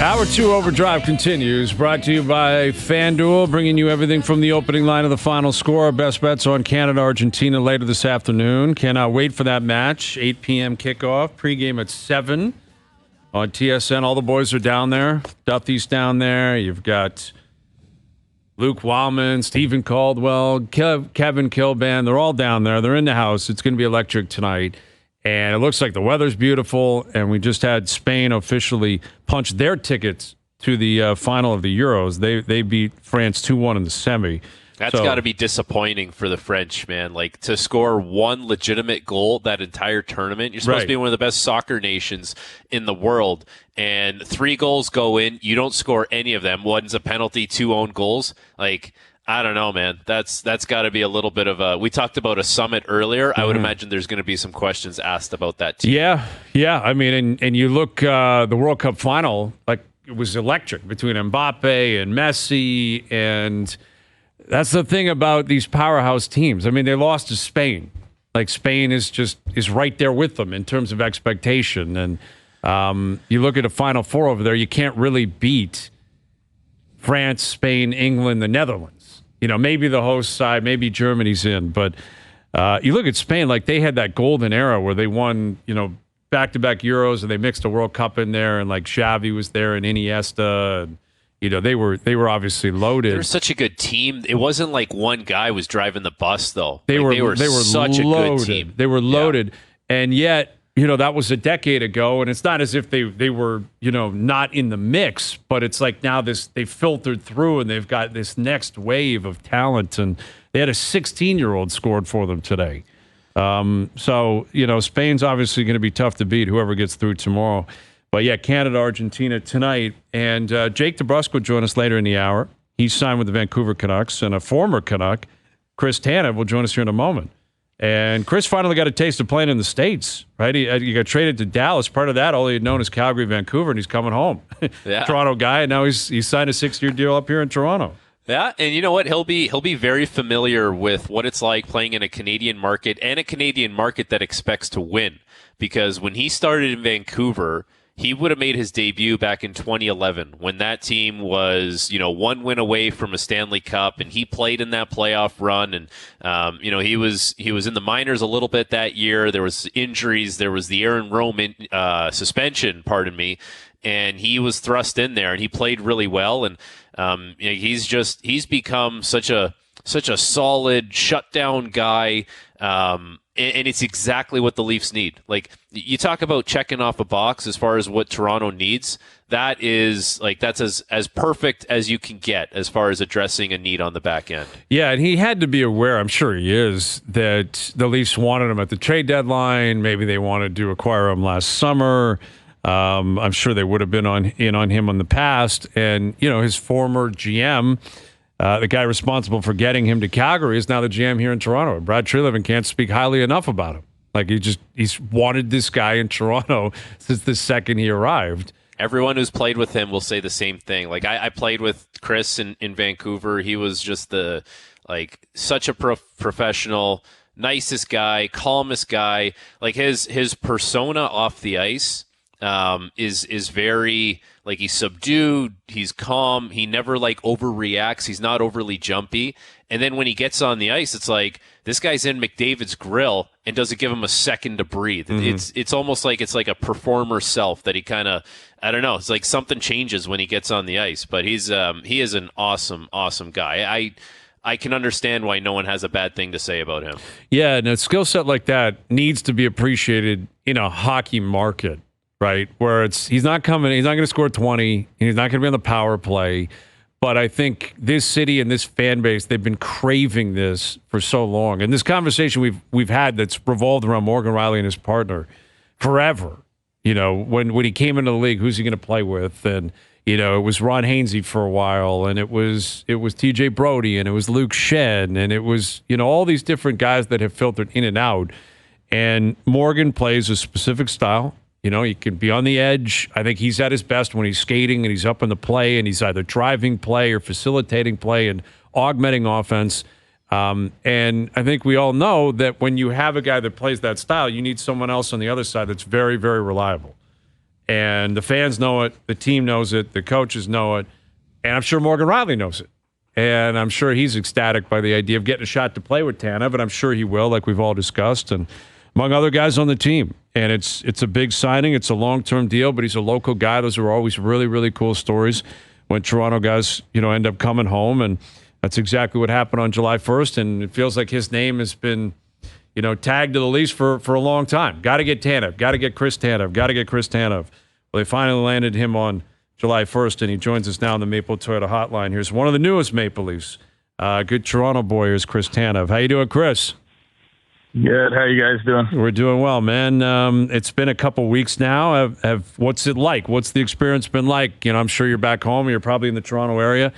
Hour 2 Overdrive continues, brought to you by FanDuel, bringing you everything from the opening line of the final score. Our best bets on Canada, Argentina later this afternoon. Cannot wait for that match. 8 p.m. kickoff, pregame at 7 on TSN. All the boys are down there. Duffy's down there. You've got Luke Wildman, Stephen Caldwell, Kevin Kilban. They're all down there. They're in the house. It's going to be electric tonight. And it looks like the weather's beautiful, and we just had Spain officially punch their tickets to the final of the Euros. They beat France 2-1 in the semi. That's got to be disappointing for the French, man. Like, to score one legitimate goal that entire tournament. You're supposed to be one of the best soccer nations in the world, and 3 goals go in. You don't score any of them. One's a penalty, 2 own goals. Like, I don't know, man. That's got to be a little bit of a... We talked about a summit earlier. I would imagine there's going to be some questions asked about that team. Yeah. I mean, and you look, the World Cup final, like, it was electric between Mbappe and Messi, and that's the thing about these powerhouse teams. I mean, they lost to Spain. Like, Spain is right there with them in terms of expectation. And you look at a Final Four over there, you can't really beat France, Spain, England, the Netherlands. You know, maybe the host side, maybe Germany's in. But you look at Spain, like, they had that golden era where they won, back-to-back Euros, and they mixed a World Cup in there, and, like, Xavi was there and Iniesta, and they were obviously loaded. They were such a good team. It wasn't like one guy was driving the bus, though. They were such loaded. A good team. They were loaded, and yet, that was a decade ago, and it's not as if they were, not in the mix, but it's like now they filtered through, and they've got this next wave of talent, and they had a 16-year-old scored for them today. So, Spain's obviously going to be tough to beat, whoever gets through tomorrow. But, yeah, Canada, Argentina tonight. And Jake DeBrusk will join us later in the hour. He's signed with the Vancouver Canucks, and a former Canuck, Chris Tanev, will join us here in a moment. And Chris finally got a taste of playing in the States, right? He got traded to Dallas. Part of that, all he had known is Calgary, Vancouver, and he's coming home. Yeah. Toronto guy, and now he's signed a 6-year deal up here in Toronto. Yeah, and you know what? He'll be very familiar with what it's like playing in a Canadian market, and a Canadian market that expects to win. Because when he started in Vancouver, he would have made his debut back in 2011 when that team was, 1 win away from a Stanley Cup, and he played in that playoff run. And, he was in the minors a little bit that year. There was injuries. There was the Aaron Rome suspension, and he was thrust in there, and he played really well. And he's become such a solid shutdown guy. And it's exactly what the Leafs need. Like, you talk about checking off a box as far as what Toronto needs. That's as perfect as you can get as far as addressing a need on the back end. Yeah, and he had to be aware, I'm sure he is, that the Leafs wanted him at the trade deadline. Maybe they wanted to acquire him last summer. I'm sure they would have been on him in the past. And, his former GM, the guy responsible for getting him to Calgary, is now the GM here in Toronto. Brad Treliving can't speak highly enough about him. Like, he's wanted this guy in Toronto since the second he arrived. Everyone who's played with him will say the same thing. Like, I played with Chris in Vancouver. He was just such a professional, nicest guy, calmest guy. Like, his persona off the ice is very, like, he's subdued, he's calm, he never overreacts, he's not overly jumpy. And then when he gets on the ice, it's like this guy's in McDavid's grill and doesn't give him a second to breathe. It's almost like it's like a performer self that he kind of, I don't know, it's like something changes when he gets on the ice. But he is an awesome guy. I can understand why no one has a bad thing to say about him. Yeah, and a skill set like that needs to be appreciated in a hockey market. Right, where he's not going to score 20, and he's not going to be on the power play. But I think this city and this fan base, they've been craving this for so long. And this conversation we've had that's revolved around Morgan Rielly and his partner forever. When he came into the league, who's he going to play with? And it was Ron Hainsey for a while, and it was TJ Brody, and it was Luke Shen, and it was all these different guys that have filtered in and out. And Morgan plays a specific style. He can be on the edge. I think he's at his best when he's skating and he's up in the play and he's either driving play or facilitating play and augmenting offense. And I think we all know that when you have a guy that plays that style, you need someone else on the other side that's very, very reliable. And the fans know it. The team knows it. The coaches know it. And I'm sure Morgan Rielly knows it. And I'm sure he's ecstatic by the idea of getting a shot to play with Tanev, and I'm sure he will, like we've all discussed, and among other guys on the team. And it's a big signing. It's a long-term deal, but he's a local guy. Those are always really, really cool stories when Toronto guys, end up coming home, and that's exactly what happened on July 1st, and it feels like his name has been, tagged to the Leafs for a long time. Got to get Tanev. Got to get Chris Tanev. Got to get Chris Tanev. Well, they finally landed him on July 1st, and he joins us now on the Maple Toyota Hotline. Here's one of the newest Maple Leafs. Good Toronto boy. Here's Chris Tanev. How you doing, Chris? Good. How you guys doing? We're doing well, man. It's been a couple weeks now. What's it like? What's the experience been like? I'm sure you're back home. You're probably in the Toronto area.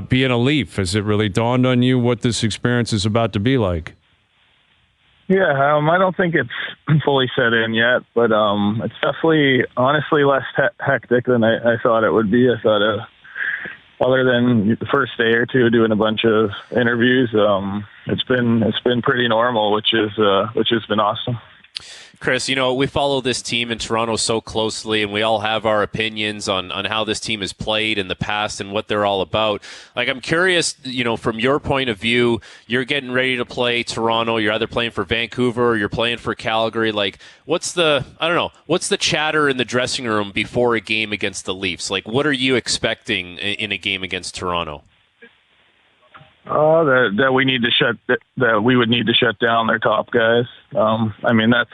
Being a Leaf, has it really dawned on you what this experience is about to be like? Yeah, I don't think it's fully set in yet, but it's definitely, honestly, less hectic than I thought it would be. I thought, other than the first day or two doing a bunch of interviews, it's been pretty normal, which has been awesome. Chris, we follow this team in Toronto so closely, and we all have our opinions on how this team has played in the past and what they're all about. Like, I'm curious, from your point of view, you're getting ready to play Toronto. You're either playing for Vancouver or you're playing for Calgary. Like, what's the chatter in the dressing room before a game against the Leafs? Like, what are you expecting in a game against Toronto? That we would need to shut down their top guys. That's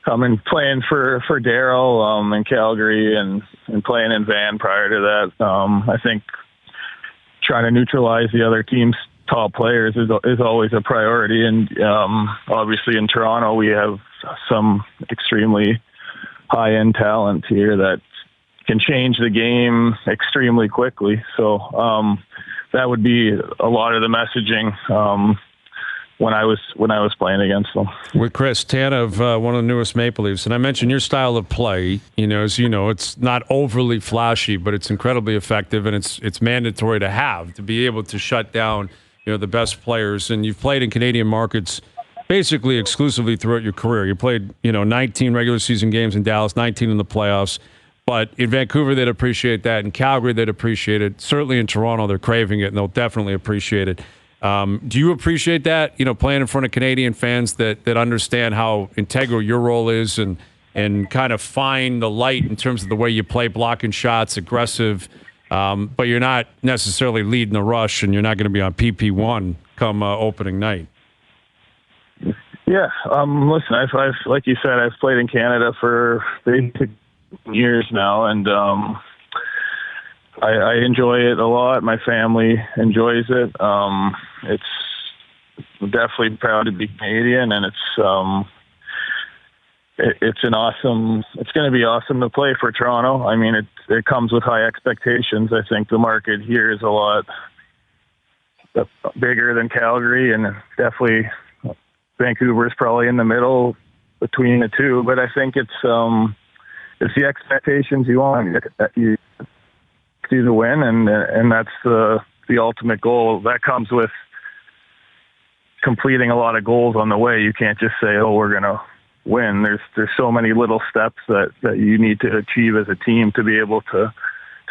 coming playing for Darryl in Calgary and playing in Van prior to that. I think trying to neutralize the other team's top players is always a priority. And obviously in Toronto we have some extremely high-end talent here that can change the game extremely quickly. So that would be a lot of the messaging when I was playing against them. With Chris Tanev, one of the newest Maple Leafs, and I mentioned your style of play. As you know, it's not overly flashy, but it's incredibly effective, and it's mandatory to be able to shut down the best players. And you've played in Canadian markets basically exclusively throughout your career. You played 19 regular season games in Dallas, 19 in the playoffs. But in Vancouver, they'd appreciate that. In Calgary, they'd appreciate it. Certainly in Toronto, they're craving it, and they'll definitely appreciate it. Do you appreciate that, playing in front of Canadian fans that understand how integral your role is and kind of find the light in terms of the way you play, blocking shots, aggressive, but you're not necessarily leading the rush, and you're not going to be on PP1 come opening night? Yeah. Listen, I've like you said, I've played in Canada for basically years now, and I enjoy it a lot. My family enjoys it. It's definitely proud to be Canadian, and it's going to be awesome to play for Toronto. It comes with high expectations. I think the market here is a lot bigger than Calgary, and definitely Vancouver is probably in the middle between the two. But I think it's the expectations you want. You do the win, and that's the ultimate goal. That comes with completing a lot of goals on the way. You can't just say, "Oh, we're going to win." There's so many little steps that you need to achieve as a team to be able to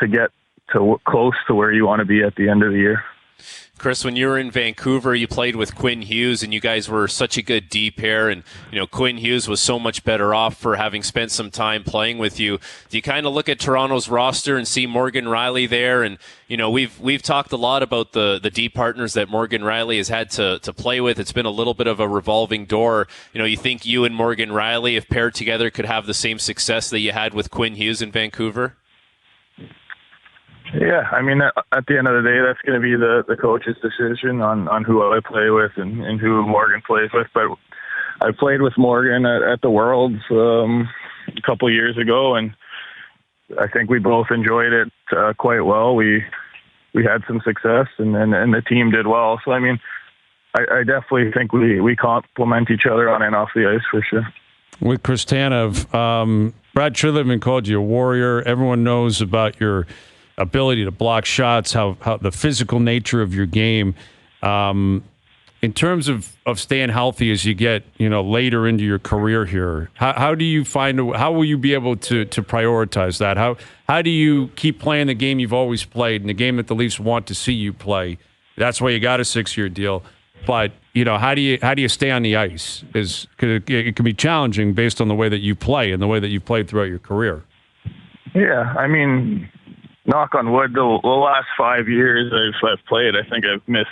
get to close to where you want to be at the end of the year. Chris, when you were in Vancouver, you played with Quinn Hughes, and you guys were such a good D pair. And Quinn Hughes was so much better off for having spent some time playing with you. Do you kind of look at Toronto's roster and see Morgan Rielly there? And we've talked a lot about the D partners that Morgan Rielly has had to play with. It's been a little bit of a revolving door. You think you and Morgan Rielly, if paired together, could have the same success that you had with Quinn Hughes in Vancouver? Yeah, at the end of the day, that's going to be the coach's decision on who I play with and who Morgan plays with. But I played with Morgan at the Worlds a couple of years ago, and I think we both enjoyed it quite well. We had some success, and the team did well. So, I definitely think we complement each other on and off the ice for sure. With Chris Tanev, Brad Treliving called you a warrior. Everyone knows about your ability to block shots, how the physical nature of your game. in terms of staying healthy as you get, later into your career here, how do you how will you be able to prioritize that? How do you keep playing the game you've always played and the game that the Leafs want to see you play? That's why you got a 6-year deal. But, how do you stay on the ice? Because it can be challenging based on the way that you play and the way that you've played throughout your career. Yeah, I mean, knock on wood, the last 5 years I've played, I think I've missed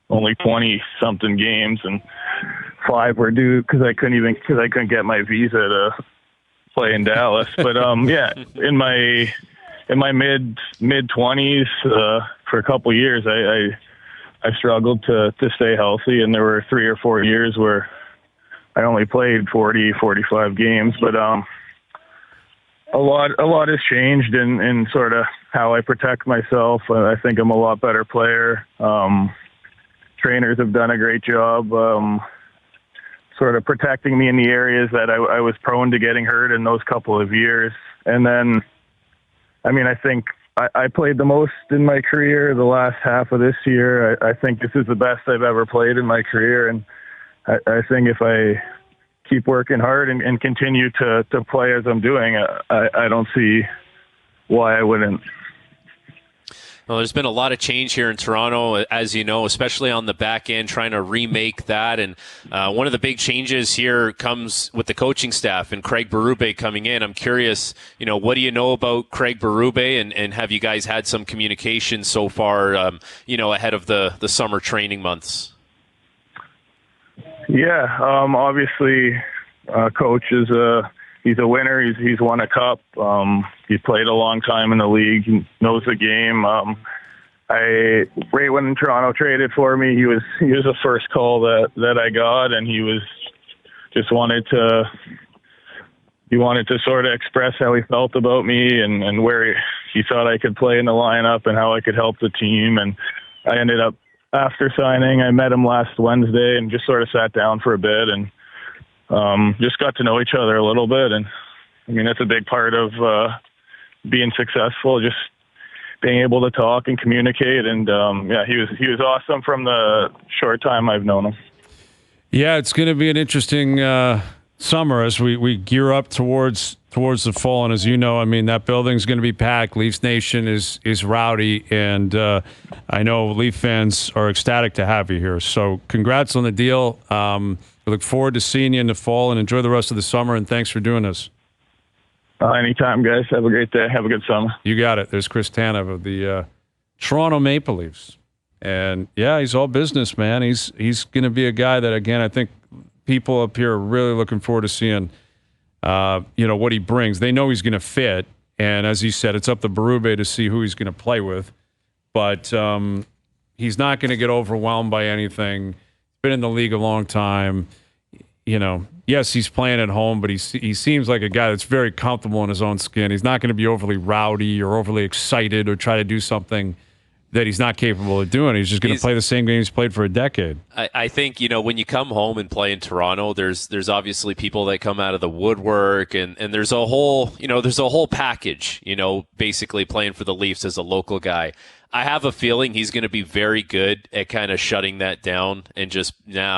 only 20-something games, and 5 were due because I couldn't get my visa to play in Dallas. But yeah, in my mid 20s for a couple of years, I struggled to stay healthy, and there were 3 or 4 years where I only played 40, 45 games. But a lot has changed in sort of how I protect myself. I think I'm a lot better player. Trainers have done a great job sort of protecting me in the areas that I was prone to getting hurt in those couple of years. And then, I mean, I think I played the most in my career the last half of this year. I think this is the best I've ever played in my career. And I think if I keep working hard and continue to play as I'm doing, I don't see why I wouldn't. Well, there's been a lot of change here in Toronto, as you know, especially on the back end, trying to remake that. And one of the big changes here comes with the coaching staff and Craig Berube coming in. I'm curious, what do you know about Craig Berube, and have you guys had some communication so far, ahead of the summer training months? Yeah, obviously, coach he's a winner. He's won a cup. He played a long time in the league. He knows the game. Right when Toronto traded for me, he was the first call that I got, and he wanted to sort of express how he felt about me and where he thought I could play in the lineup and how I could help the team. And I ended up, after signing, I met him last Wednesday and just sort of sat down for a bit and just got to know each other a little bit. And I mean, that's a big part of being successful, just being able to talk and communicate. And yeah, he was awesome from the short time I've known him. Yeah, it's going to be an interesting summer as we gear up towards the fall. And as you know, I mean, that building's going to be packed. Leafs Nation is rowdy, and I know Leaf fans are ecstatic to have you here. So congrats on the deal. We look forward to seeing you in the fall, and enjoy the rest of the summer, and thanks for doing this. Anytime, guys. Have a great day. Have a good summer. You got it. There's Chris Tanev of the Toronto Maple Leafs. And, yeah, he's all business, man. He's going to be a guy that, again, I think people up here are really looking forward to seeing, what he brings. They know he's going to fit, and as he said, it's up to Berube to see who he's going to play with. But he's not going to get overwhelmed by anything. Been in the league a long time. Yes, he's playing at home, but he seems like a guy that's very comfortable in his own skin. He's not going to be overly rowdy or overly excited or try to do something that he's not capable of doing. He's just going to play the same game he's played for a decade. I think, when you come home and play in Toronto, there's obviously people that come out of the woodwork, and there's a whole package, basically playing for the Leafs as a local guy. I have a feeling he's going to be very good at kind of shutting that down and just,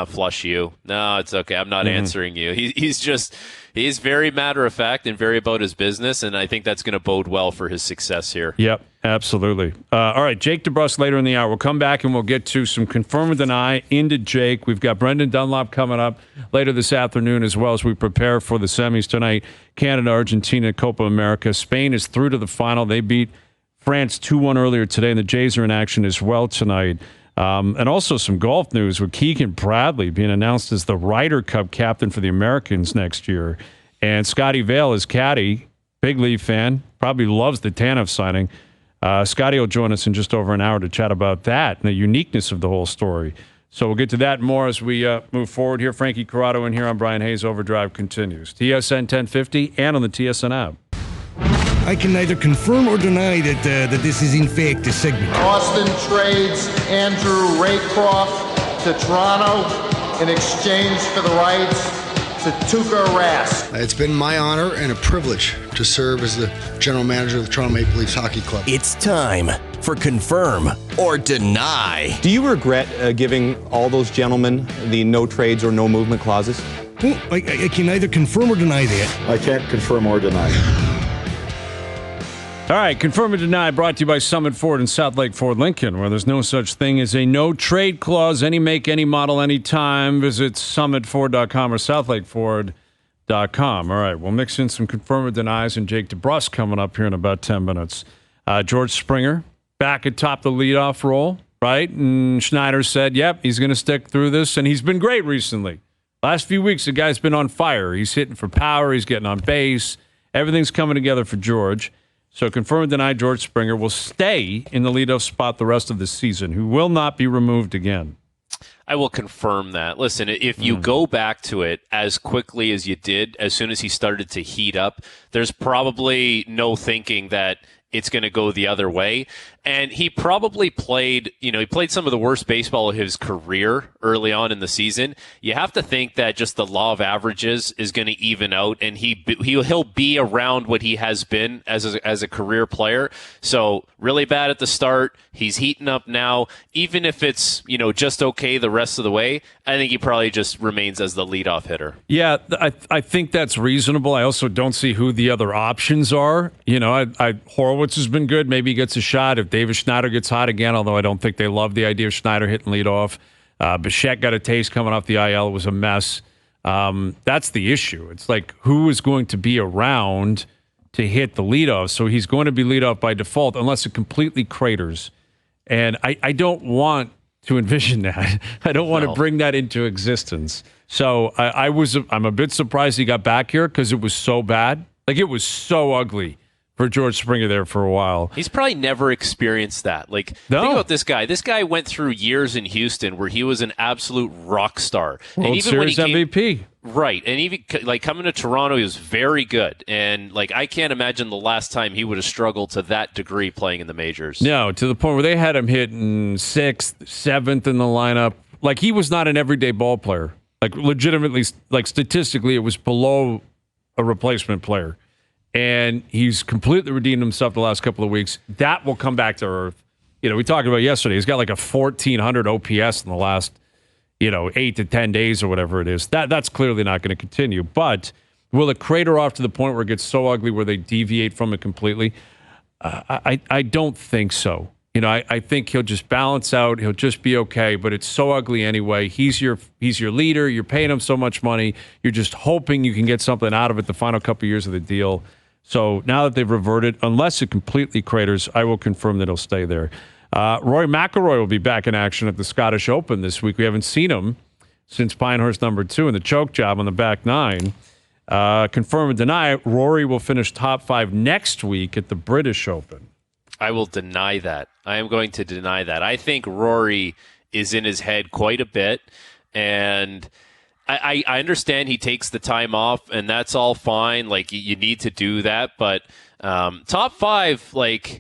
flush you. No, it's okay. I'm not answering you. He's very matter of fact and very about his business, and I think that's going to bode well for his success here. Yep, absolutely. All right, Jake DeBrusk later in the hour. We'll come back and we'll get to some confirm or deny into Jake. We've got Brendan Dunlop coming up later this afternoon as well as we prepare for the semis tonight. Canada, Argentina, Copa America. Spain is through to the final. They beat France 2-1 earlier today, and the Jays are in action as well tonight. And also some golf news with Keegan Bradley being announced as the Ryder Cup captain for the Americans next year. And Scotty Vail is caddy, big Leaf fan, probably loves the Tanev signing. Scotty will join us in just over an hour to chat about that and the uniqueness of the whole story. So we'll get to that and more as we move forward here. Frankie Corrado in here on Bryan Hayes. OverDrive continues. TSN 1050 and on the TSN app. I can neither confirm or deny that this is in fact a segment. Austin trades Andrew Raycroft to Toronto in exchange for the rights to Tuukka Rask. It's been my honor and a privilege to serve as the general manager of the Toronto Maple Leafs Hockey Club. It's time for confirm or deny. Do you regret giving all those gentlemen the no trades or no movement clauses? Oh, I can neither confirm or deny that. I can't confirm or deny. All right, confirm or deny, brought to you by Summit Ford and South Lake Ford Lincoln, where there's no such thing as a no-trade clause, any make, any model, any time. Visit summitford.com or southlakeford.com. All right, we'll mix in some confirm or denies and Jake DeBrusk coming up here in about 10 minutes. George Springer back atop the leadoff role, right? And Schneider said, yep, he's going to stick through this, and he's been great recently. Last few weeks, the guy's been on fire. He's hitting for power. He's getting on base. Everything's coming together for George. So confirm or deny, George Springer will stay in the leadoff spot the rest of the season, who will not be removed again. I will confirm that. Listen, if you go back to it as quickly as you did, as soon as he started to heat up, there's probably no thinking that it's going to go the other way. And he probably played, he played some of the worst baseball of his career early on in the season. You have to think that just the law of averages is going to even out, and he'll be around what he has been as a career player. So really bad at the start. He's heating up now. Even if it's, just okay the rest of the way, I think he probably just remains as the leadoff hitter. Yeah, I think that's reasonable. I also don't see who the other options are. Horowitz has been good. Maybe he gets a shot if David Schneider gets hot again, although I don't think they love the idea of Schneider hitting leadoff. Bichette got a taste coming off the IL. It was a mess. That's the issue. It's like, who is going to be around to hit the leadoff? So he's going to be leadoff by default unless it completely craters. And I don't want to envision that. I don't want to bring that into existence. So I'm a bit surprised he got back here because it was so bad. Like, it was so ugly for George Springer there for a while. He's probably never experienced that. Like, think about this guy. This guy went through years in Houston where he was an absolute rock star. World and even Series when he MVP. Right. And even coming to Toronto, he was very good. And I can't imagine the last time he would have struggled to that degree playing in the majors. No, to the point where they had him hitting 6th, 7th in the lineup. Like, he was not an everyday ball player. Like, legitimately, statistically, it was below a replacement player. And he's completely redeemed himself the last couple of weeks. That will come back to earth. We talked about yesterday. He's got like a 1,400 OPS in the last, 8 to 10 days or whatever it is. That's clearly not going to continue. But will it crater off to the point where it gets so ugly where they deviate from it completely? I don't think so. I think he'll just balance out. He'll just be okay. But it's so ugly anyway. He's your leader. You're paying him so much money. You're just hoping you can get something out of it the final couple of years of the deal. So now that they've reverted, unless it completely craters, I will confirm that he'll stay there. Rory McIlroy will be back in action at the Scottish Open this week. We haven't seen him since Pinehurst #2 and the choke job on the back nine. Confirm and deny, Rory will finish top 5 next week at the British Open. I will deny that. I am going to deny that. I think Rory is in his head quite a bit, and I understand he takes the time off, and that's all fine. Like, you need to do that, but top 5,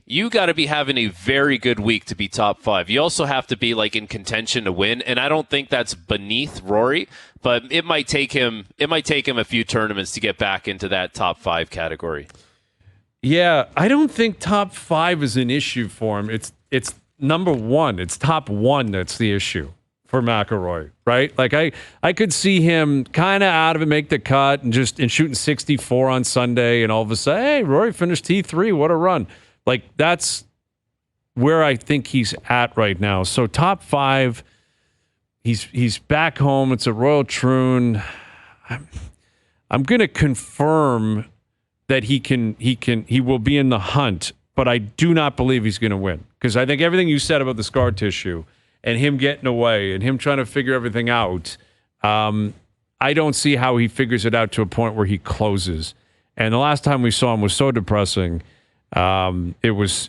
you got to be having a very good week to be top 5. You also have to be in contention to win, and I don't think that's beneath Rory, but it might take him a few tournaments to get back into that top 5 category. Yeah, I don't think top 5 is an issue for him. It's number 1. It's top 1 that's the issue for McIlroy, right? I could see him kind of out of it, make the cut, and shooting 64 on Sunday, and all of a sudden, hey, Rory finished T3, what a run. That's where I think he's at right now. So top 5, he's back home. It's a Royal Troon. I'm going to confirm that he will be in the hunt, but I do not believe he's going to win, because I think everything you said about the scar tissue and him getting away and him trying to figure everything out, I don't see how he figures it out to a point where he closes. And the last time we saw him was so depressing. It was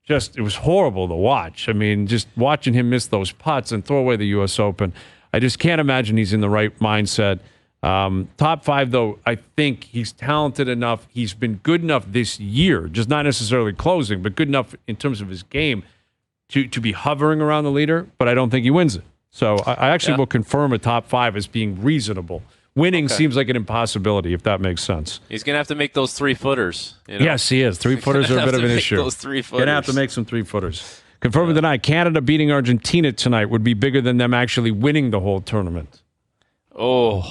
horrible to watch. I mean, just watching him miss those putts and throw away the U.S. Open, I just can't imagine he's in the right mindset. Top 5, though, I think he's talented enough. He's been good enough this year, just not necessarily closing, but good enough in terms of his game to be hovering around the leader, but I don't think he wins it. So I actually will confirm a top 5 as being reasonable winning seems like an impossibility, if that makes sense. He's going to have to make those 3-footers. You know? Yes, he is. 3-footers are a bit of an issue. Those 3-footers. Going to have to make some 3-footers. Confirm or deny, Canada beating Argentina tonight would be bigger than them actually winning the whole tournament. I'll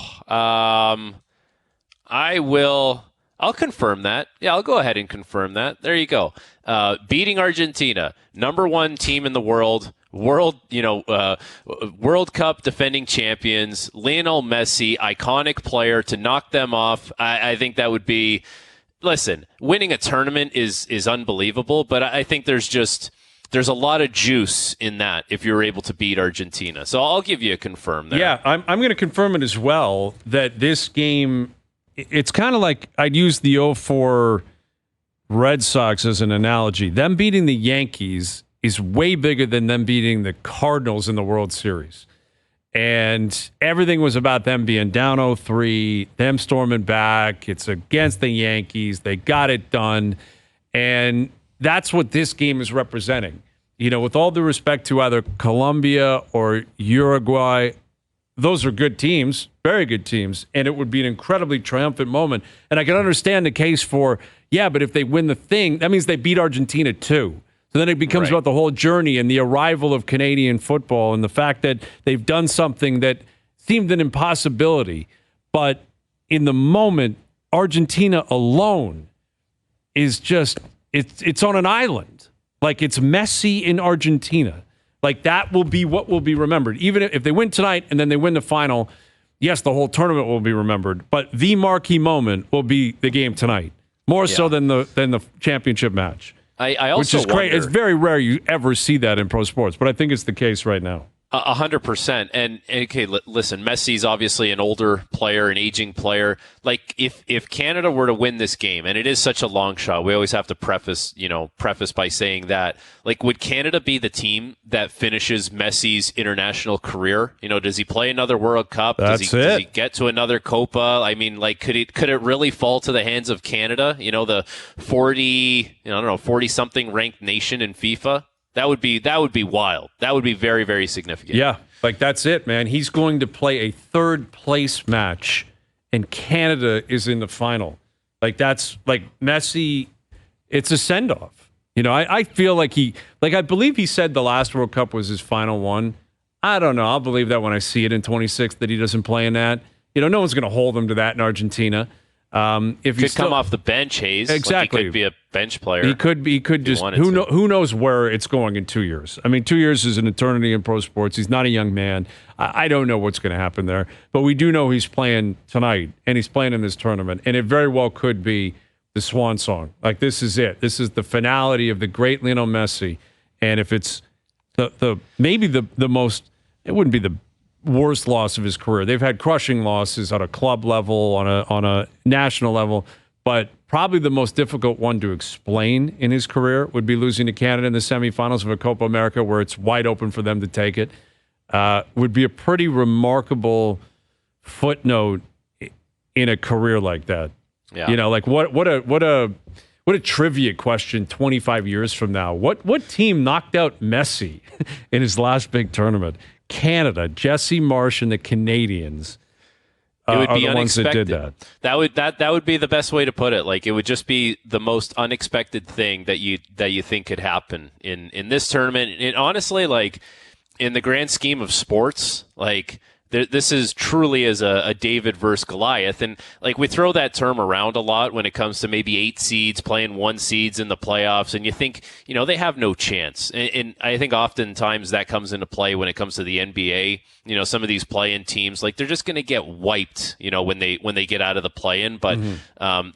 confirm that. Yeah, I'll go ahead and confirm that. There you go. Beating Argentina, number 1 team in the world, World Cup defending champions, Lionel Messi, iconic player, to knock them off. I think that would be. Listen, winning a tournament is unbelievable, but I think there's a lot of juice in that if you're able to beat Argentina. So I'll give you a confirm there. Yeah, I'm going to confirm it as well, that this game, it's kind of like I'd use the 0-4 Red Sox as an analogy. Them beating the Yankees is way bigger than them beating the Cardinals in the World Series. And everything was about them being down 0-3, them storming back. It's against the Yankees. They got it done. And that's what this game is representing. You know, with all due respect to either Colombia or Uruguay, those are good teams, very good teams, and it would be an incredibly triumphant moment. And I can understand the case for, yeah, but if they win the thing, that means they beat Argentina too. So then it becomes about the whole journey and the arrival of Canadian football and the fact that they've done something that seemed an impossibility. But in the moment, Argentina alone is just, it's on an island. Like, it's Messi in Argentina. Like, that will be what will be remembered. Even if they win tonight and then they win the final, yes, the whole tournament will be remembered. But the marquee moment will be the game tonight, more so than the championship match. I also which is great. wonder, it's very rare you ever see that in pro sports, but I think it's the case right now. 100%. And okay, listen, Messi's obviously an older player, an aging player. Like, if Canada were to win this game, and it is such a long shot, we always have to preface by saying that, like, would Canada be the team that finishes Messi's international career? You know, does he play another World Cup? Does he get to another Copa? I mean, like, could it really fall to the hands of Canada? You know, the 40-something ranked nation in FIFA. That would be wild. That would be very, very significant. Yeah, like, that's it, man. He's going to play a third place match, and Canada is in the final. Like, that's like Messi. It's a send off. You know, I feel like I believe he said the last World Cup was his final one. I don't know. I'll believe that when I see it in 26 that he doesn't play in that. You know, no one's going to hold him to that in Argentina. If he come off the bench, Hayes. Exactly. Like, he could be a bench player. He could just who knows where it's going in 2 years. I mean, 2 years is an eternity in pro sports. He's not a young man. I don't know what's going to happen there, but we do know he's playing tonight and he's playing in this tournament, and it very well could be the swan song. Like, this is it. This is the finality of the great Lionel Messi, and if it's maybe the most, it wouldn't be the worst loss of his career. They've had crushing losses on a club level, on a national level, but probably the most difficult one to explain in his career would be losing to Canada in the semifinals of a Copa America, where it's wide open for them to take it. Would be a pretty remarkable footnote in a career like that. Yeah. You know, like what a trivia question 25 years from now. What team knocked out Messi in his last big tournament? Canada, Jesse Marsh and the Canadians it would are be the ones that did unexpected. that. That would be the best way to put it. Like, it would just be the most unexpected thing that you think could happen in this tournament. And honestly, like, in the grand scheme of sports, like, this is truly as a David versus Goliath. And, like, we throw that term around a lot when it comes to maybe 8 seeds playing 1 seeds in the playoffs. And you think, you know, they have no chance. And I think oftentimes that comes into play when it comes to the NBA. You know, some of these play-in teams, like, they're just going to get wiped, you know, when they get out of the play-in. But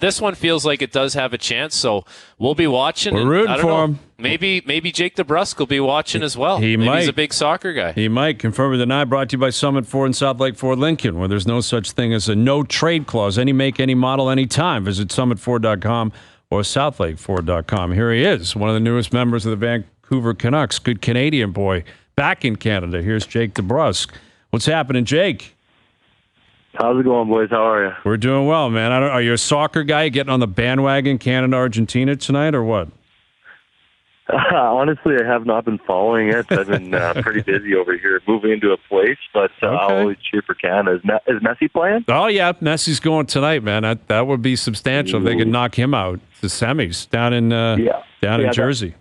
this one feels like it does have a chance. So we'll be watching. We're rooting for him. Maybe Jake DeBrusk will be watching as well. Maybe he's a big soccer guy. He might. Confirm or deny, brought to you by Summit Ford and South Lake Ford Lincoln, where there's no such thing as a no-trade clause. Any make, any model, any time. Visit summitford.com or southlakeford.com. Here he is, one of the newest members of the Vancouver Canucks. Good Canadian boy back in Canada. Here's Jake DeBrusk. What's happening, Jake? How's it going, boys? How are you? We're doing well, man. Are you a soccer guy getting on the bandwagon Canada-Argentina tonight or what? Honestly, I have not been following it. I've been pretty busy over here moving into a place, but I'll always cheer for Canada. Is Messi playing? Oh, yeah. Messi's going tonight, man. That would be substantial if they could knock him out. The semis down in Jersey.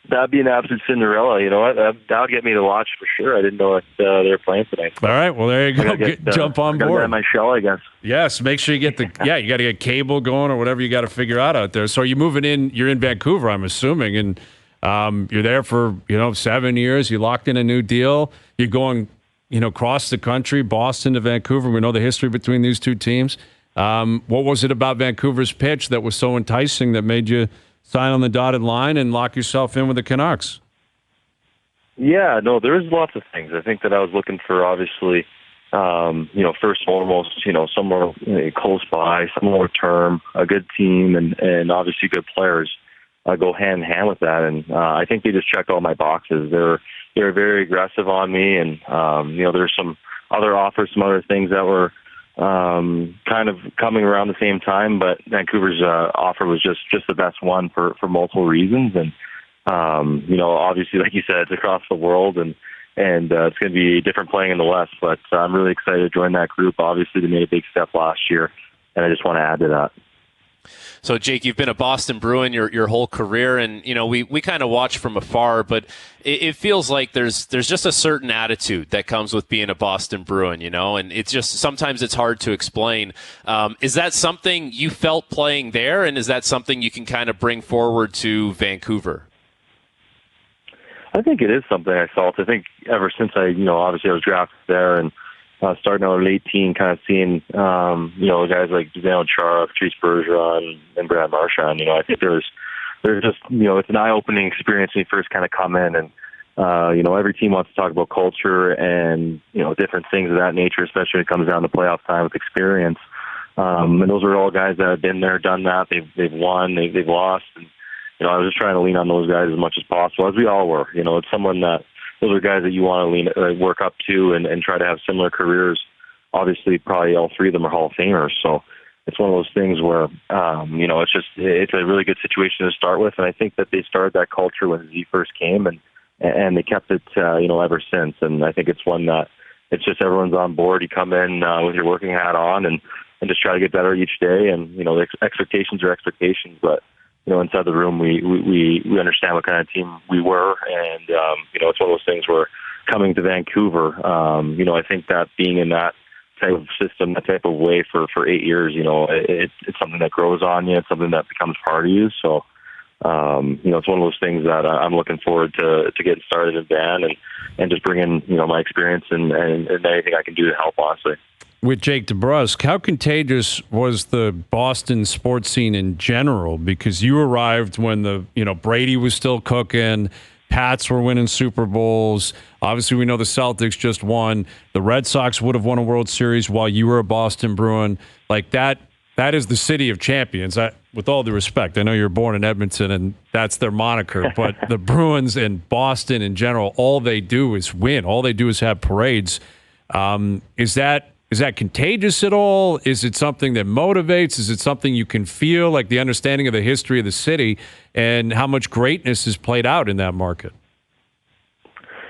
That'd be an absolute Cinderella. You know what? That'll get me to watch for sure. I didn't know they're playing tonight. All right. Well, there you go. Jump on board. Get my shell, I guess. Yes. Make sure you get you got to get cable going or whatever you got to figure out there. So are you moving in? You're in Vancouver, I'm assuming, and you're there for 7 years. You locked in a new deal. You're going across the country, Boston to Vancouver. We know the history between these two teams. What was it about Vancouver's pitch that was so enticing that made you sign on the dotted line and lock yourself in with the Canucks? Yeah, no, there's lots of things. I think that I was looking for, obviously, first and foremost, somewhere close by, somewhere term, a good team, and obviously good players go hand in hand with that. And I think they just checked all my boxes. They were very aggressive on me, and there's some other offers, some other things that were kind of coming around the same time, but Vancouver's offer was just the best one for multiple reasons. And obviously, like you said, it's across the world, and it's going to be different playing in the West. But I'm really excited to join that group. Obviously, they made a big step last year, and I just want to add to that. So, Jake, you've been a Boston Bruin your whole career, and we kind of watch from afar, but it feels like there's just a certain attitude that comes with being a Boston Bruin, and it's just sometimes it's hard to explain. Is that something you felt playing there, and is that something you can kind of bring forward to Vancouver? I think it is something I felt. I think ever since obviously I was drafted there, and starting out at 18, kind of seeing, guys like Zdeno Chara, Patrice Bergeron, and Brad Marchand. I think there's just, it's an eye-opening experience when you first kind of come in, and every team wants to talk about culture and different things of that nature, especially when it comes down to playoff time with experience. And those are all guys that have been there, done that. They've won, they've lost, and I was just trying to lean on those guys as much as possible, as we all were. It's someone that. Those are guys that you want to work up to and try to have similar careers. Obviously, probably all three of them are Hall of Famers. So it's one of those things where, it's a really good situation to start with. And I think that they started that culture when Z first came, and they kept it, ever since. And I think it's one that it's just everyone's on board. You come in with your working hat on and just try to get better each day. And, the expectations are expectations, but inside the room, we understand what kind of team we were, and it's one of those things where coming to Vancouver, I think that being in that type of system, that type of way for 8 years, it's something that grows on you. It's something that becomes part of you. So, it's one of those things that I'm looking forward to getting started in Van and just bringing my experience and anything I can do to help, honestly. With Jake DeBrusk, how contagious was the Boston sports scene in general? Because you arrived when Brady was still cooking, Pats were winning Super Bowls. Obviously, we know the Celtics just won. The Red Sox would have won a World Series while you were a Boston Bruin. Like that is the city of champions. With all due respect, I know you're born in Edmonton and that's their moniker, but the Bruins and Boston in general, all they do is win. All they do is have parades. Is that contagious at all? Is it something that motivates? Is it something you can feel, like the understanding of the history of the city and how much greatness is played out in that market?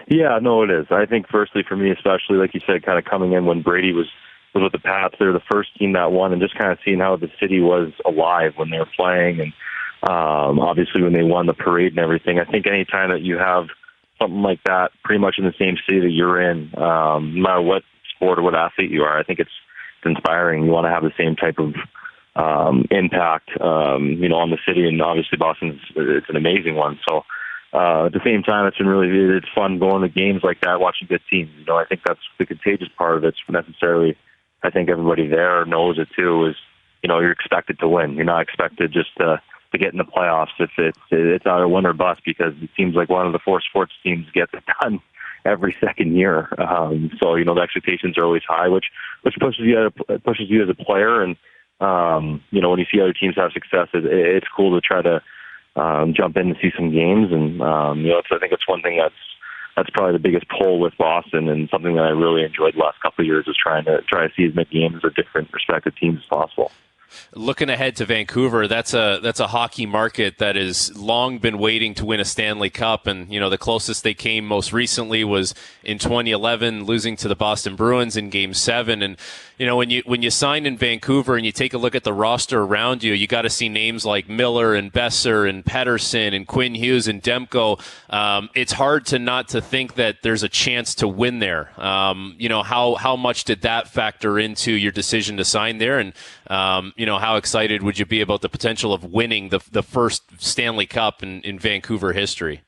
Yeah, no, it is. I think firstly for me, especially like you said, kind of coming in when Brady was with the Pats, they were the first team that won, and just kind of seeing how the city was alive when they were playing, and obviously when they won the parade and everything. I think any time that you have something like that pretty much in the same city that you're in, no matter what sport or what athlete you are, I think it's inspiring. You want to have the same type of impact, on the city, and obviously Boston's it's an amazing one. So at the same time, it's fun going to games like that, watching good teams. I think that's the contagious part of it. Necessarily, I think everybody there knows it too. Is you're expected to win. You're not expected just to get in the playoffs. It's either win or bust, because it seems like one of the four sports teams gets it done every second year. So the expectations are always high, which pushes you as a player. And when you see other teams have success, it's cool to try to jump in and see some games. And I think it's one thing that's probably the biggest pull with Boston, and something that I really enjoyed the last couple of years is trying to see as many games of different respective teams as possible. looking ahead to Vancouver, that's a hockey market that has long been waiting to win a Stanley Cup, and the closest they came most recently was in 2011, losing to the Boston Bruins in Game 7. And when you sign in Vancouver and you take a look at the roster around you, you got to see names like Miller and Besser and Pettersson and Quinn Hughes and Demko. It's hard not to think that there's a chance to win there. How much did that factor into your decision to sign there, and how excited would you be about the potential of winning the first Stanley Cup in Vancouver history?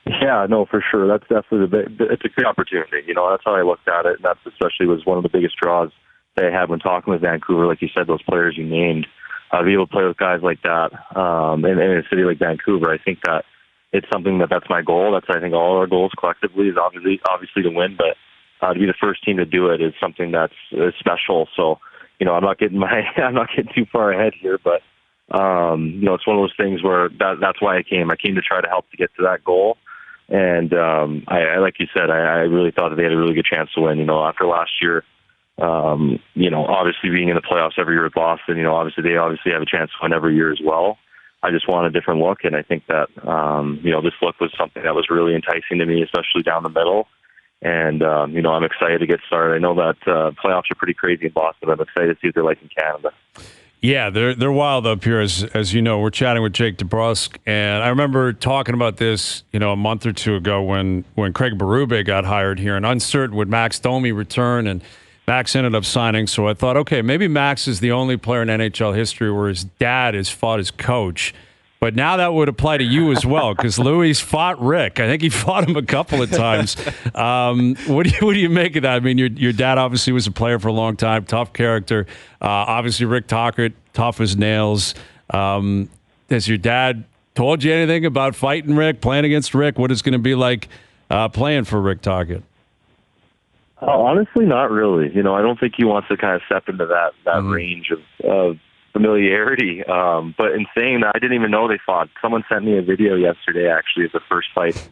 Yeah, no, for sure. That's definitely it's a great opportunity. That's how I looked at it. And that's especially was one of the biggest draws that I had when talking with Vancouver. Like you said, those players you named, to be able to play with guys like that in a city like Vancouver, I think that it's something that's my goal. That's, I think, all our goals collectively is obviously to win, but to be the first team to do it is something that's special. So, I'm not getting too far ahead here, but it's one of those things where that's why I came. I came to try to help to get to that goal. And I like you said, I really thought that they had a really good chance to win. After last year, obviously being in the playoffs every year with Boston, they obviously have a chance to win every year as well. I just want a different look, and I think that this look was something that was really enticing to me, especially down the middle. And I'm excited to get started. I know that playoffs are pretty crazy in Boston. I'm excited to see what they're like in Canada. Yeah, they're wild up here, as you know. We're chatting with Jake DeBrusk, and I remember talking about this, a month or two ago when Craig Berube got hired here, and uncertain would Max Domi return, and Max ended up signing. So I thought, okay, maybe Max is the only player in NHL history where his dad has fought his coach. But now that would apply to you as well, because Louie's fought Rick. I think he fought him a couple of times. What do you make of that? I mean, your dad obviously was a player for a long time, tough character. Obviously, Rick Tocchet, tough as nails. Has your dad told you anything about fighting Rick, playing against Rick? What it's going to be like playing for Rick Tocchet? Honestly, not really. I don't think he wants to kind of step into that range of familiarity. But in saying that, I didn't even know they fought. Someone sent me a video yesterday, actually, of the first fight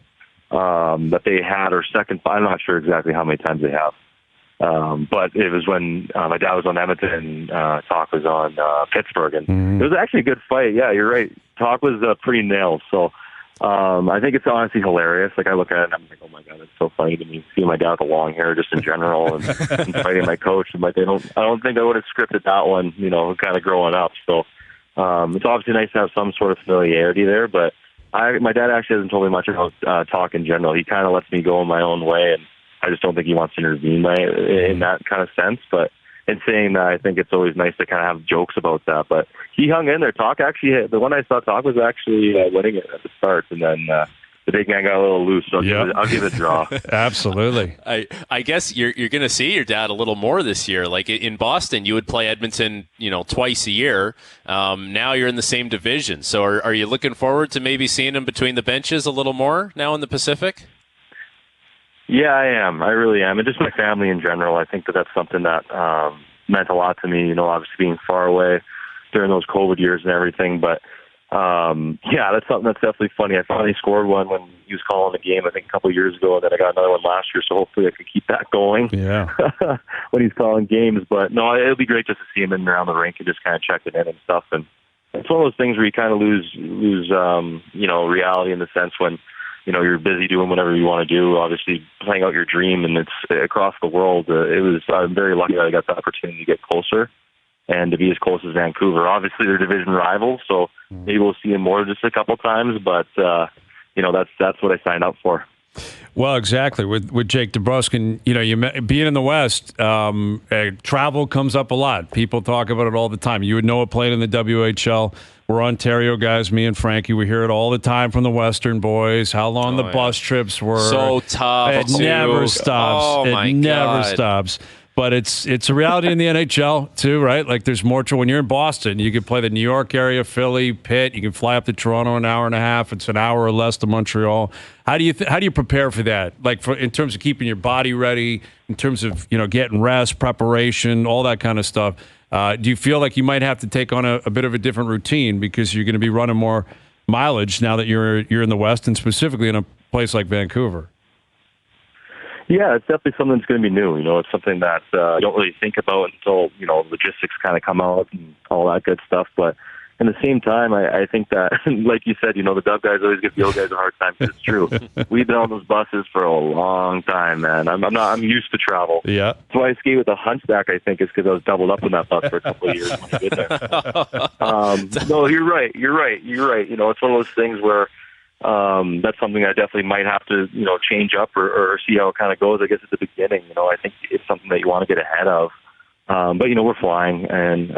that they had, or second fight. I'm not sure exactly how many times they have. But it was when my dad was on Edmonton, Talk was on Pittsburgh, and it was actually a good fight. Yeah, you're right. Talk was pretty nailed. So I think it's honestly hilarious. Like, I look at it and I'm like, oh my God, it's so funny to me seeing my dad with the long hair just in general and fighting my coach. And like, I don't think I would have scripted that one, kind of growing up. So it's obviously nice to have some sort of familiarity there, but my dad actually hasn't told me much about Talk in general. He kind of lets me go in my own way, and I just don't think he wants to intervene in that kind of sense. But in saying that, I think it's always nice to kind of have jokes about that. But he hung in there. Talk actually, the one I saw Talk was actually winning it at the start, and then the big man got a little loose. So I'll give it a draw. Absolutely. I guess you're going to see your dad a little more this year. Like in Boston, you would play Edmonton, twice a year. Now you're in the same division. So are you looking forward to maybe seeing him between the benches a little more now in the Pacific? Yeah, I am. I really am. And just my family in general. I think that's something that meant a lot to me, obviously being far away during those COVID years and everything. But, yeah, that's something that's definitely funny. I finally scored one when he was calling the game, I think a couple of years ago, and then I got another one last year, so hopefully I can keep that going when he's calling games. But, no, it'll be great just to see him in and around the rink and just kind of check it in and stuff. And it's one of those things where you kind of lose reality in the sense when, you're busy doing whatever you want to do, obviously playing out your dream, and it's across the world. I'm very lucky that I got the opportunity to get closer and to be as close as Vancouver. Obviously, they're division rivals, so maybe we'll see him more just a couple times, but, that's what I signed up for. Well, exactly. With Jake DeBrusk, and being in the West, travel comes up a lot. People talk about it all the time. You would know it played in the WHL. We're Ontario guys, me and Frankie. We hear it all the time from the Western boys. How long the bus trips were. So tough. It never stops. Oh, it never stops. But it's a reality in the NHL too, right? Like there's more when you're in Boston, you can play the New York area, Philly, Pitt. You can fly up to Toronto an hour and a half. It's an hour or less to Montreal. How do you prepare for that? Like in terms of keeping your body ready, in terms of getting rest, preparation, all that kind of stuff. Do you feel like you might have to take on a bit of a different routine because you're going to be running more mileage now that you're in the West and specifically in a place like Vancouver? Yeah, it's definitely something that's going to be new. It's something that you don't really think about until, logistics kind of come out and all that good stuff. But at the same time, I think that, like you said, the Dub guys always give the old guys a hard time. It's true. We've been on those buses for a long time, man. I'm used to travel. Yeah. That's why I ski with a hunchback, I think, is because I was doubled up in that bus for a couple of years when I did there. No, you're right. It's one of those things where that's something I definitely might have to, change up or see how it kind of goes. I guess at the beginning, I think it's something that you want to get ahead of. But we're flying, and it's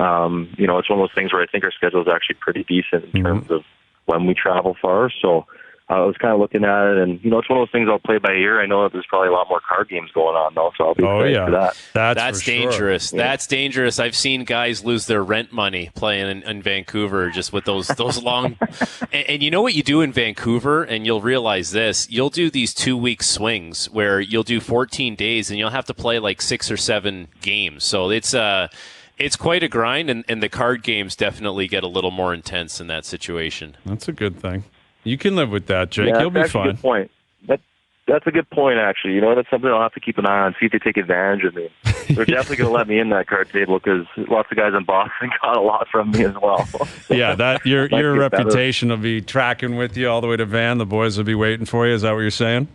one of those things where I think our schedule is actually pretty decent in terms of when we travel far. So I was kind of looking at it, and it's one of those things I'll play by ear. I know that there's probably a lot more card games going on though, so I'll be excited for that. That's dangerous. Sure. That's dangerous. I've seen guys lose their rent money playing in Vancouver just with those long. And you know what you do in Vancouver, and you'll realize this: you'll do these 2-week swings where you'll do 14 days, and you'll have to play like 6 or 7 games. So it's quite a grind, and the card games definitely get a little more intense in that situation. That's a good thing. You can live with that, Jake. Yeah, You'll be fine. A good point. That's a good point, actually. That's something I'll have to keep an eye on, see if they take advantage of me. They're definitely going to let me in that card table because lots of guys in Boston got a lot from me as well. Yeah, that your reputation will be tracking with you all the way to Van. The boys will be waiting for you. Is that what you're saying?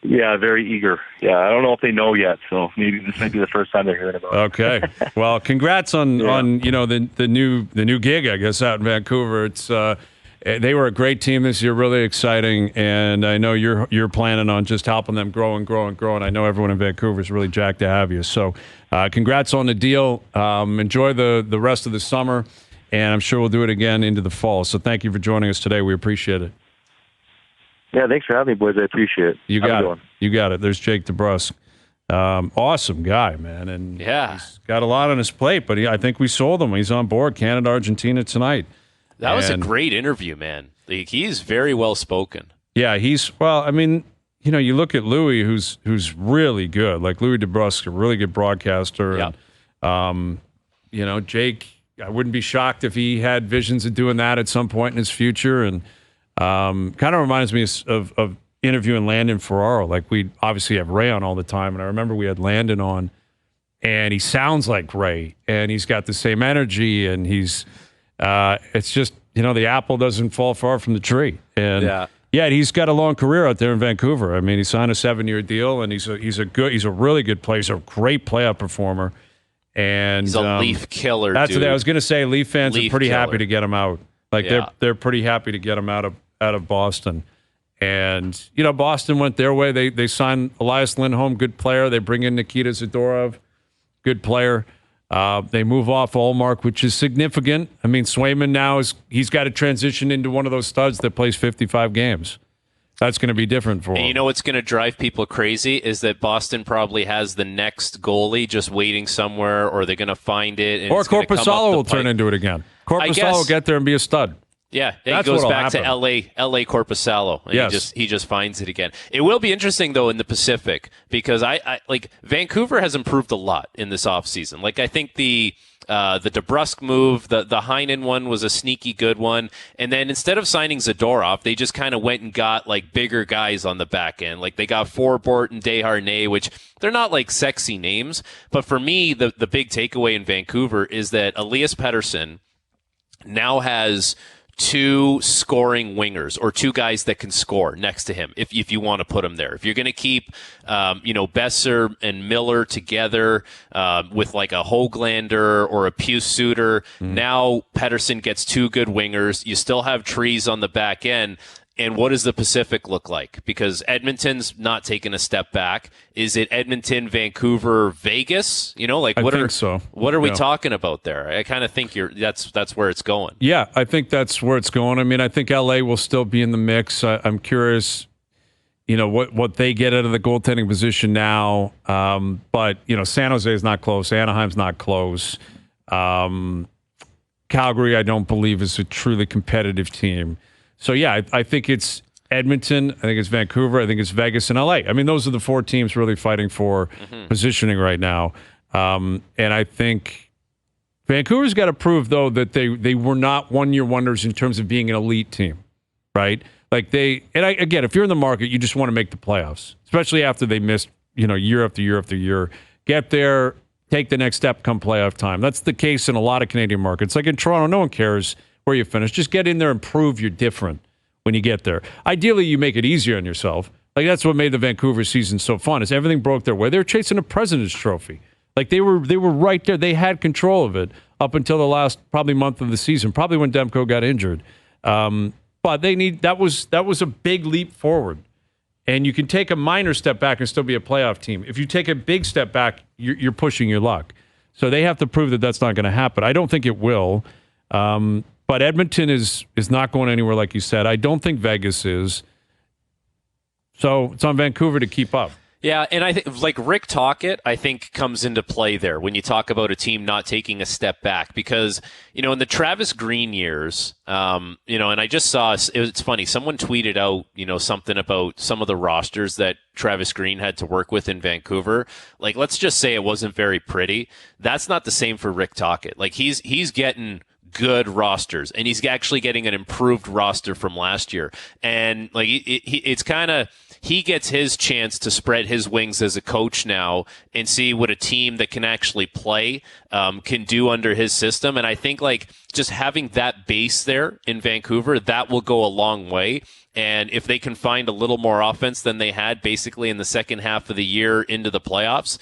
Yeah, very eager. Yeah, I don't know if they know yet, so maybe this might be the first time they're hearing about it. Okay. Well, congrats on the new gig, I guess, out in Vancouver. It's they were a great team this year, really exciting, and I know you're planning on just helping them grow and grow and grow, and I know everyone in Vancouver is really jacked to have you. So congrats on the deal. Enjoy the rest of the summer, and I'm sure we'll do it again into the fall. So thank you for joining us today. We appreciate it. Yeah, thanks for having me, boys. I appreciate it. You got it. There's Jake DeBrusk. Awesome guy, man. And he's got a lot on his plate, but I think we sold him. He's on board. Canada, Argentina tonight. That was a great interview, man. He's very well spoken. Yeah, you look at Louie, who's really good. Like Louie DeBrusk, a really good broadcaster. Yep. And, Jake, I wouldn't be shocked if he had visions of doing that at some point in his future. And kind of reminds me of interviewing Landon Ferraro. Like we obviously have Ray on all the time, and I remember we had Landon on, and he sounds like Ray, and he's got the same energy, and he's. It's just, the apple doesn't fall far from the tree. And he's got a long career out there in Vancouver. I mean, he signed a 7-year deal, and he's a really good player. He's a great playoff performer. And he's a Leaf killer. That's dude. what I was going to say. Leaf fans are pretty happy to get him out. Like they're pretty happy to get him out of Boston. And Boston went their way. They signed Elias Lindholm, good player. They bring in Nikita Zadorov, good player. They move off Ullmark, which is significant. I mean, Swayman now he's got to transition into one of those studs that plays 55 games. That's going to be different for him. And you know what's going to drive people crazy is that Boston probably has the next goalie just waiting somewhere, or they're going to find it. And or Korpisalo will turn into it again. Korpisalo will get there and be a stud. Yeah, he goes back to L.A. Korpisalo, and he just finds it again. It will be interesting, though, in the Pacific, because I Vancouver has improved a lot in this offseason. Like, I think the DeBrusk move, the Heinen one was a sneaky good one, and then instead of signing Zadorov, they just kind of went and got, like, bigger guys on the back end. Like, they got Forbort and Desharnais, which they're not, like, sexy names, but for me, the big takeaway in Vancouver is that Elias Pettersson now has 2 scoring wingers, or 2 guys that can score next to him if you want to put him there. If you're going to keep Besser and Miller together with like a Höglander or a Pius Suter, now Pettersson gets 2 good wingers. You still have Trees on the back end. And what does the Pacific look like? Because Edmonton's not taking a step back. Is it Edmonton, Vancouver, Vegas? What are we talking about there? I kind of think that's where it's going. Yeah, I think that's where it's going. I mean, I think LA will still be in the mix. I'm curious, what they get out of the goaltending position now. But San Jose is not close. Anaheim's not close. Calgary, I don't believe, is a truly competitive team. So, yeah, I think it's Edmonton, I think it's Vancouver, I think it's Vegas and LA. I mean, those are the 4 teams really fighting for positioning right now. And I think Vancouver's got to prove, though, that they were not one-year wonders in terms of being an elite team, right? Again, if you're in the market, you just want to make the playoffs, especially after they missed, year after year after year. Get there, take the next step come playoff time. That's the case in a lot of Canadian markets. Like in Toronto, no one cares where you finish. Just get in there and prove you're different when you get there. Ideally, you make it easier on yourself. Like that's what made the Vancouver season so fun, is everything broke their way. They were chasing a President's Trophy. Like they were right there. They had control of it up until the last probably month of the season, probably when Demko got injured. But that was a big leap forward. And you can take a minor step back and still be a playoff team. If you take a big step back, you're pushing your luck. So they have to prove that that's not going to happen. I don't think it will. But Edmonton is not going anywhere, like you said. I don't think Vegas is. So it's on Vancouver to keep up. Yeah, and I think like Rick Tocchet, I think comes into play there when you talk about a team not taking a step back, because in the Travis Green years, and I just saw it's funny. Someone tweeted out something about some of the rosters that Travis Green had to work with in Vancouver. Like, let's just say it wasn't very pretty. That's not the same for Rick Tocchet. Like he's getting good rosters, and he's actually getting an improved roster from last year, and like it's kind of. He gets his chance to spread his wings as a coach now and see what a team that can actually play can do under his system. And I think like just having that base there in Vancouver, that will go a long way. And if they can find a little more offense than they had basically in the second half of the year into the playoffs,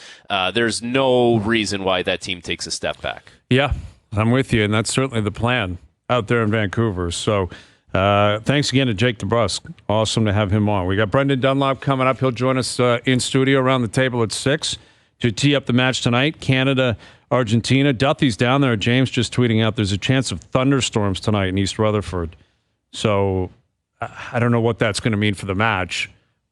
there's no reason why that team takes a step back. Yeah, I'm with you. And that's certainly the plan out there in Vancouver. So thanks again to Jake DeBrusk. Awesome to have him on. We got Brendan Dunlop coming up. He'll join us in studio around the table at 6 to tee up the match tonight. Canada, Argentina. Duthie's down there. James just tweeting out there's a chance of thunderstorms tonight in East Rutherford. So I don't know what that's going to mean for the match,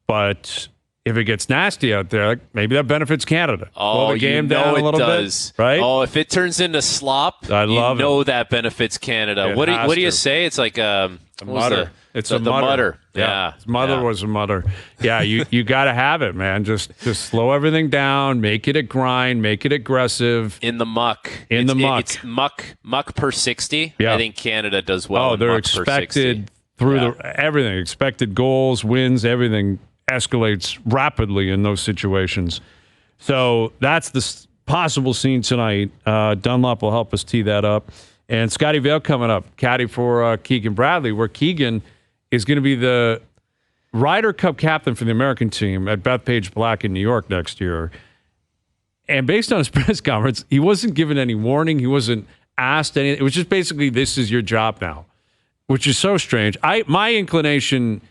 but if it gets nasty out there, maybe that benefits Canada. Oh, the game down a little does. Bit, right? Oh, if it turns into slop, I love that benefits Canada. It what do you say? It's like a mutter. It's a mutter. Yeah. His mother was a mutter. Yeah, you got to have it, man. Just slow everything down, make it a grind, make it aggressive. In the muck. It's muck per 60. Yeah. I think Canada does well. Oh, they're expected through everything. Expected goals, wins, everything escalates rapidly in those situations. So that's the possible scene tonight. Dunlop will help us tee that up. And Scotty Vale coming up, caddy for Keegan Bradley, where Keegan is going to be the Ryder Cup captain for the American team at Bethpage Black in New York next year. And based on his press conference, he wasn't given any warning. He wasn't asked anything. It was just basically, this is your job now, which is so strange. My inclination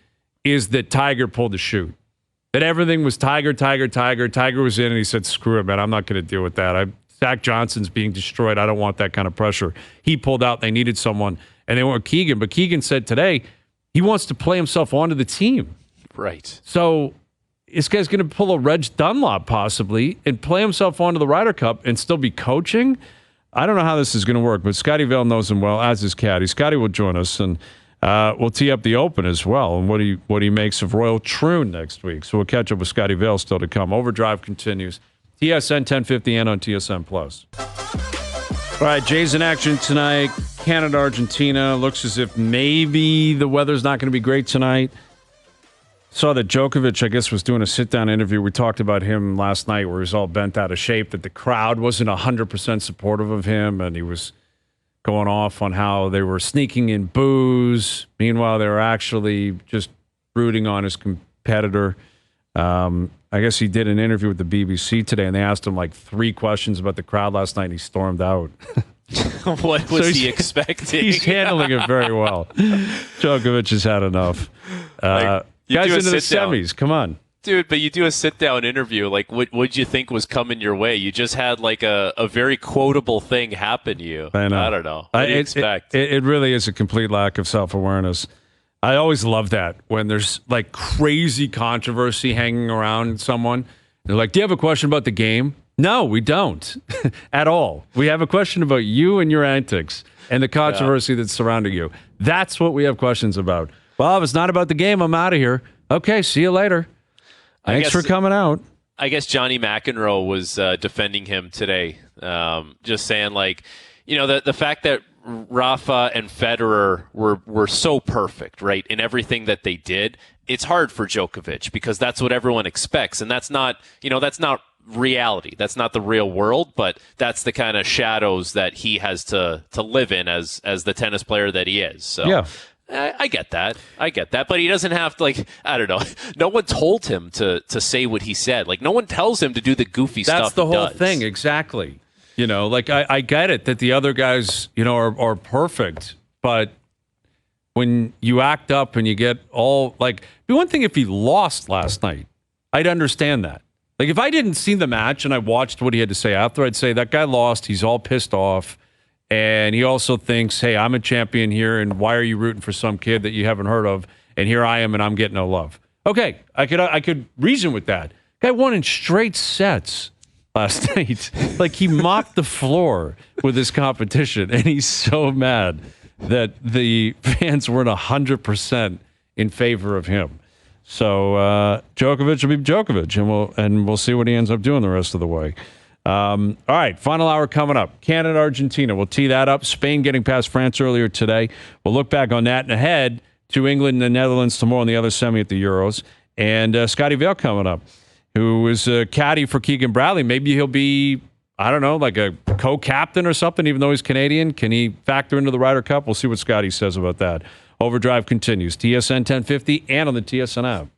is that Tiger pulled the chute. That everything was Tiger. Tiger was in, and he said, screw it, man. I'm not going to deal with that. Zach Johnson's being destroyed. I don't want that kind of pressure. He pulled out. They needed someone, and they went with Keegan. But Keegan said today he wants to play himself onto the team. Right. So this guy's going to pull a Reg Dunlop possibly and play himself onto the Ryder Cup and still be coaching. I don't know how this is going to work, but Scotty Vale knows him well, as is Caddy. Scotty will join us, and we'll tee up the Open as well, and what he makes of Royal Troon next week. So we'll catch up with Scotty Vale still to come. Overdrive continues. TSN 1050 and on TSN Plus. All right, Jays in action tonight. Canada, Argentina. Looks as if maybe the weather's not going to be great tonight. Saw that Djokovic, I guess, was doing a sit-down interview. We talked about him last night where he was all bent out of shape, that the crowd wasn't 100% supportive of him, and he was going off on how they were sneaking in booze. Meanwhile, they were actually just rooting on his competitor. I guess he did an interview with the BBC today, and they asked him like 3 questions about the crowd last night, and he stormed out. What was he expecting? He's handling it very well. Djokovic has had enough. Guys into the semis, come on. Dude, but you do a sit-down interview. Like, what'd you think was coming your way? You just had like a very quotable thing happen to you. I know. I don't know. What do you expect? It really is a complete lack of self-awareness. I always love that when there's like crazy controversy hanging around someone. They're like, do you have a question about the game? No, we don't at all. We have a question about you and your antics and the controversy that's surrounding you. That's what we have questions about. Well, if it's not about the game, I'm out of here. Okay, see you later. Thanks for coming out. I guess Johnny McEnroe was defending him today, just saying like, the fact that Rafa and Federer were so perfect, right, in everything that they did, it's hard for Djokovic because that's what everyone expects, and that's not reality. That's not the real world, but that's the kind of shadows that he has to live in as the tennis player that he is. So yeah. I get that. But he doesn't have to, like, I don't know. No one told him to say what he said. Like, no one tells him to do the goofy stuff. That's the whole thing. Exactly. Like I get it that the other guys, are perfect, but when you act up and you get all, like, it'd be one thing if he lost last night. I'd understand that. Like, if I didn't see the match and I watched what he had to say after, I'd say that guy lost. He's all pissed off. And he also thinks, hey, I'm a champion here, and why are you rooting for some kid that you haven't heard of? And here I am, and I'm getting no love. Okay, I could reason with that. Guy won in straight sets last night. Like, he mopped the floor with this competition, and he's so mad that the fans weren't 100% in favor of him. So Djokovic will be Djokovic, and we'll see what he ends up doing the rest of the way. All right, final hour coming up. Canada, Argentina. We'll tee that up. Spain getting past France earlier today. We'll look back on that and ahead to England and the Netherlands tomorrow in the other semi at the Euros. And Scotty Vail coming up, who is a caddy for Keegan Bradley. Maybe he'll be, I don't know, like a co-captain or something, even though he's Canadian. Can he factor into the Ryder Cup? We'll see what Scotty says about that. OverDrive continues. TSN 1050 and on the TSN app.